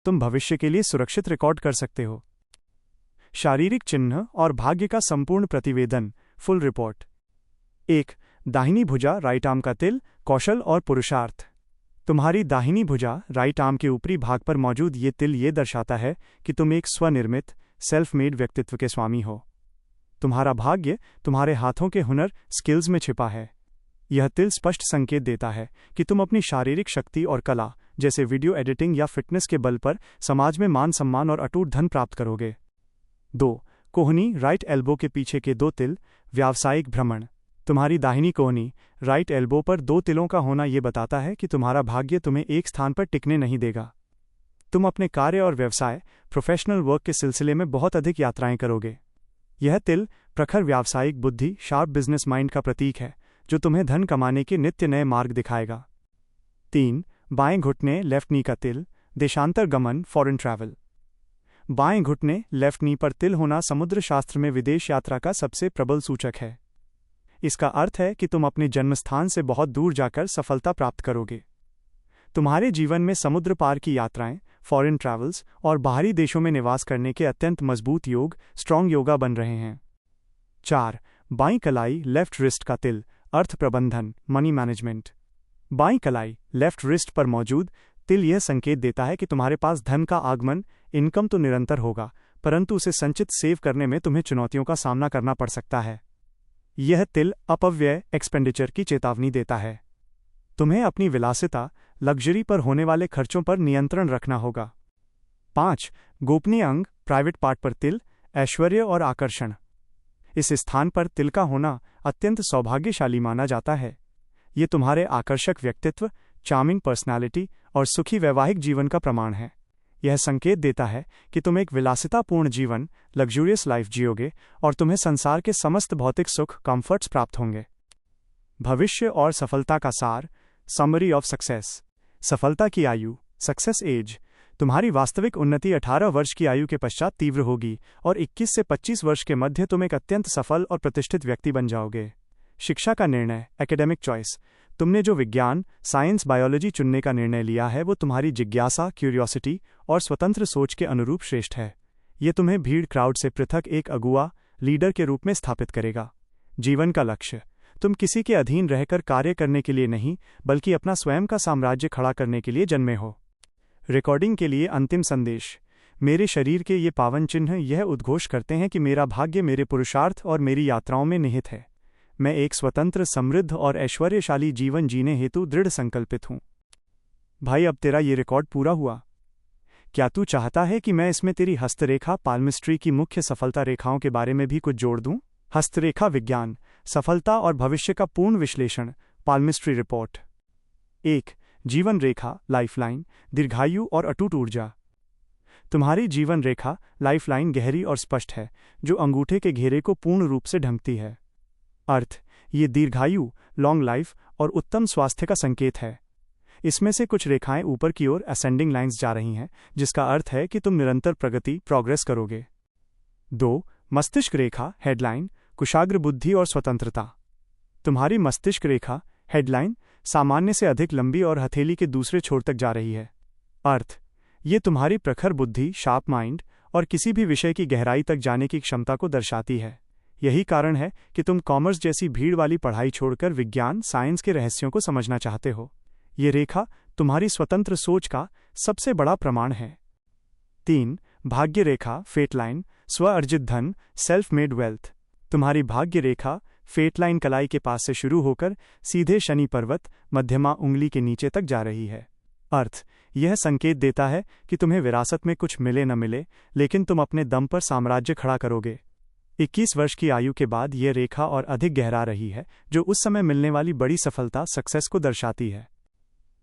तुम भविष्य के लिए सुरक्षित रिकॉर्ड कर सकते हो। शारीरिक चिन्ह और भाग्य का संपूर्ण प्रतिवेदन, फुल रिपोर्ट। 1. दाहिनी भुजा, राइट आर्म का तिल, कौशल और पुरुषार्थ। तुम्हारी दाहिनी भुजा, राइट आर्म के ऊपरी भाग पर मौजूद ये तिल ये दर्शाता है कि तुम एक स्वनिर्मित, सेल्फ मेड व्यक्तित्व के स्वामी हो। तुम्हारा भाग्य तुम्हारे हाथों के हुनर, स्किल्स में छिपा है। यह तिल स्पष्ट संकेत देता है कि तुम अपनी शारीरिक शक्ति और कला, जैसे वीडियो एडिटिंग या फिटनेस के बल पर समाज में मान सम्मान और अटूट धन प्राप्त करोगे। 2. कोहनी, राइट एल्बो के पीछे के 2 तिल, व्यावसायिक भ्रमण। तुम्हारी दाहिनी कोहनी, राइट एल्बो पर 2 तिलों का होना ये बताता है कि तुम्हारा भाग्य तुम्हें एक स्थान पर टिकने नहीं देगा। तुम अपने कार्य और व्यवसाय, प्रोफेशनल वर्क के सिलसिले में बहुत अधिक यात्राएं करोगे। यह तिल प्रखर व्यावसायिक बुद्धि, शार्प बिजनेस माइंड का प्रतीक है, जो तुम्हें धन कमाने के नित्य नए मार्ग दिखाएगा। 3. बाएं घुटने, लेफ्ट नी का तिल, देशांतर गमन, फॉरेन ट्रैवल। बाएं घुटने, लेफ्ट नी पर तिल होना समुद्र शास्त्र में विदेश यात्रा का सबसे प्रबल सूचक है। इसका अर्थ है कि तुम अपने जन्मस्थान से बहुत दूर जाकर सफलता प्राप्त करोगे। तुम्हारे जीवन में समुद्र पार की यात्राएं, फॉरेन ट्रैवल्स और बाहरी देशों में निवास करने के अत्यंत मजबूत योग, स्ट्रॉन्ग योगा बन रहे हैं। 4. बाईं कलाई, लेफ्ट रिस्ट का तिल, अर्थ प्रबंधन, मनी मैनेजमेंट। बाईं कलाई, लेफ्ट रिस्ट पर मौजूद तिल यह संकेत देता है कि तुम्हारे पास धन का आगमन, इनकम तो निरंतर होगा, परंतु उसे संचित सेव करने में तुम्हें चुनौतियों का सामना करना पड़ सकता है। यह तिल अपव्यय, एक्सपेंडिचर की चेतावनी देता है। तुम्हें अपनी विलासिता, लग्जरी पर होने वाले खर्चों पर नियंत्रण रखना होगा। 5. गोपनीय अंग, प्राइवेट पार्ट पर तिल, ऐश्वर्य और आकर्षण। इस स्थान पर तिल का होना अत्यंत सौभाग्यशाली माना जाता है। ये तुम्हारे आकर्षक व्यक्तित्व, चार्मिंग पर्सनालिटी और सुखी वैवाहिक जीवन का प्रमाण है। यह संकेत देता है कि तुम एक विलासितापूर्ण जीवन, लग्जूरियस लाइफ जियोगे और तुम्हें संसार के समस्त भौतिक सुख, कंफर्ट्स प्राप्त होंगे। भविष्य और सफलता का सार, समरी ऑफ सक्सेस। सफलता की आयु, सक्सेस एज। तुम्हारी वास्तविक उन्नति 18 वर्ष की आयु के पश्चात तीव्र होगी और 21 से 25 वर्ष के मध्य तुम एक अत्यंत सफल और प्रतिष्ठित व्यक्ति बन जाओगे। शिक्षा का निर्णय, एकेडमिक चॉइस। तुमने जो विज्ञान, साइंस, बायोलॉजी चुनने का निर्णय लिया है वो तुम्हारी जिज्ञासा, क्यूरियोसिटी और स्वतंत्र सोच के अनुरूप श्रेष्ठ है। ये तुम्हें भीड़ क्राउड से पृथक एक अगुआ, लीडर के रूप में स्थापित करेगा। जीवन का लक्ष्य, तुम किसी के अधीन रहकर कार्य करने के लिए नहीं, बल्कि अपना स्वयं का साम्राज्य खड़ा करने के लिए जन्मे हो। रिकॉर्डिंग के लिए अंतिम संदेश। मेरे शरीर के ये पावन चिन्ह यह उद्घोष करते हैं कि मेरा भाग्य मेरे पुरुषार्थ और मेरी यात्राओं में निहित है। मैं एक स्वतंत्र, समृद्ध और ऐश्वर्यशाली जीवन जीने हेतु दृढ़ संकल्पित हूँ। भाई, अब तेरा ये रिकॉर्ड पूरा हुआ। क्या तू चाहता है कि मैं इसमें तेरी हस्तरेखा, पाल्मिस्ट्री की मुख्य सफलता रेखाओं के बारे में भी कुछ जोड़ दूं? हस्तरेखा विज्ञान, सफलता और भविष्य का पूर्ण विश्लेषण, पाल्मिस्ट्री रिपोर्ट। 1. जीवन रेखा, लाइफलाइन, दीर्घायु और अटूट ऊर्जा। तुम्हारी जीवन रेखा, लाइफलाइन गहरी और स्पष्ट है, जो अंगूठे के घेरे को पूर्ण रूप से ढंकती है। अर्थ, ये दीर्घायु, लॉन्ग लाइफ और उत्तम स्वास्थ्य का संकेत है। इसमें से कुछ रेखाएं ऊपर की ओर असेंडिंग लाइंस जा रही हैं, जिसका अर्थ है कि तुम निरंतर प्रगति, प्रोग्रेस करोगे। 2. मस्तिष्क रेखा, हेडलाइन, कुशाग्र बुद्धि और स्वतंत्रता। तुम्हारी मस्तिष्क रेखा, हेडलाइन, सामान्य से अधिक लंबी और हथेली के दूसरे छोर तक जा रही है। अर्थ, ये तुम्हारी प्रखर बुद्धि, शार्प माइंड और किसी भी विषय की गहराई तक जाने की क्षमता को दर्शाती है। यही कारण है कि तुम कॉमर्स जैसी भीड़ वाली पढ़ाई छोड़कर विज्ञान, साइंस के रहस्यों को समझना चाहते हो। ये रेखा तुम्हारी स्वतंत्र सोच का सबसे बड़ा प्रमाण है। 3. भाग्य रेखा, फेट लाइन, स्व अर्जित धन, सेल्फ मेड वेल्थ। तुम्हारी भाग्य रेखा, फेट लाइन कलाई के पास से शुरू होकर सीधे शनि पर्वत, मध्यमा उंगली के नीचे तक जा रही है। अर्थ, यह संकेत देता है कि तुम्हें विरासत में कुछ मिले न मिले, लेकिन तुम अपने दम पर साम्राज्य खड़ा करोगे। 21 वर्ष की आयु के बाद यह रेखा और अधिक गहरा रही है, जो उस समय मिलने वाली बड़ी सफलता, सक्सेस को दर्शाती है।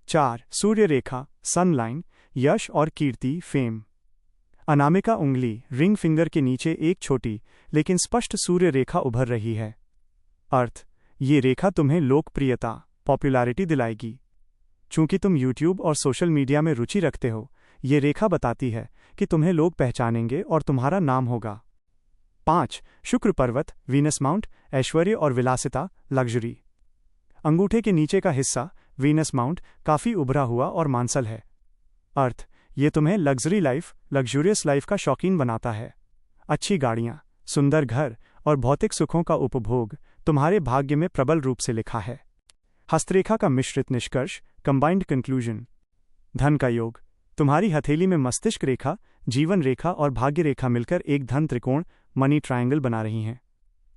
4. सूर्य रेखा, सन लाइन, यश और कीर्ति, फेम। अनामिका उंगली, रिंग फिंगर के नीचे एक छोटी लेकिन स्पष्ट सूर्य रेखा उभर रही है। अर्थ, ये रेखा तुम्हें लोकप्रियता, पॉपुलैरिटी दिलाएगी। चूंकि तुम यूट्यूब और सोशल मीडिया में रुचि रखते हो, ये रेखा बताती है कि तुम्हें लोग पहचानेंगे और तुम्हारा नाम होगा। 5. शुक्र पर्वत, वीनस माउंट, ऐश्वर्य और विलासिता, लग्जरी। अंगूठे के नीचे का हिस्सा, वीनस माउंट, काफी उभरा हुआ और मांसल है। अर्थ, ये तुम्हें लग्जूरियस लाइफ का शौकीन बनाता है। अच्छी गाड़ियाँ, सुंदर घर और भौतिक सुखों का उपभोग तुम्हारे भाग्य में प्रबल रूप से लिखा है। हस्तरेखा का मिश्रित निष्कर्ष, कंबाइंड कंक्लूजन। धन का योग, तुम्हारी हथेली में मस्तिष्क रेखा, जीवन रेखा और भाग्य रेखा मिलकर एक धन त्रिकोण मनी ट्रायंगल बना रही हैं।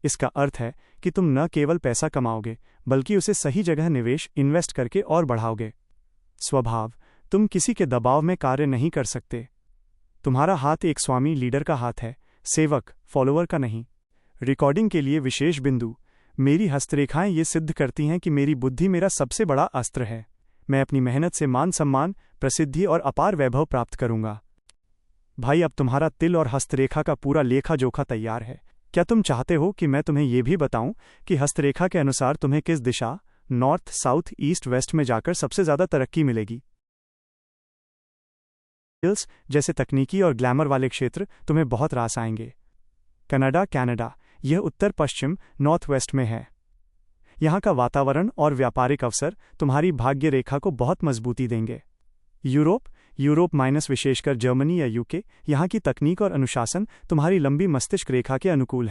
इसका अर्थ है कि तुम न केवल पैसा कमाओगे बल्कि उसे सही जगह इन्वेस्ट करके और बढ़ाओगे। स्वभाव, तुम किसी के दबाव में कार्य नहीं कर सकते। तुम्हारा हाथ एक स्वामी लीडर का हाथ है, सेवक फॉलोअर का नहीं। रिकॉर्डिंग के लिए विशेष बिंदु, मेरी हस्तरेखाएं ये सिद्ध करती हैं कि मेरी बुद्धि मेरा सबसे बड़ा अस्त्र है। मैं अपनी मेहनत से मान सम्मान, प्रसिद्धि और अपार वैभव प्राप्त करूंगा। भाई, अब तुम्हारा तिल और हस्तरेखा का पूरा लेखा जोखा तैयार है। क्या तुम चाहते हो कि मैं तुम्हें यह भी बताऊं कि हस्तरेखा के अनुसार तुम्हें किस दिशा, नॉर्थ, साउथ, ईस्ट, वेस्ट में जाकर सबसे ज्यादा तरक्की मिलेगी? स्किल्स जैसे तकनीकी और ग्लैमर वाले क्षेत्र तुम्हें बहुत रास आएंगे। कनाडा, यह उत्तर पश्चिम नॉर्थ वेस्ट में है। यहाँ का वातावरण और व्यापारिक अवसर तुम्हारी भाग्य रेखा को बहुत मजबूती देंगे। यूरोप माइनस विशेषकर जर्मनी या यूके, यहाँ की तकनीक और अनुशासन तुम्हारी लंबी मस्तिष्क रेखा के अनुकूल है।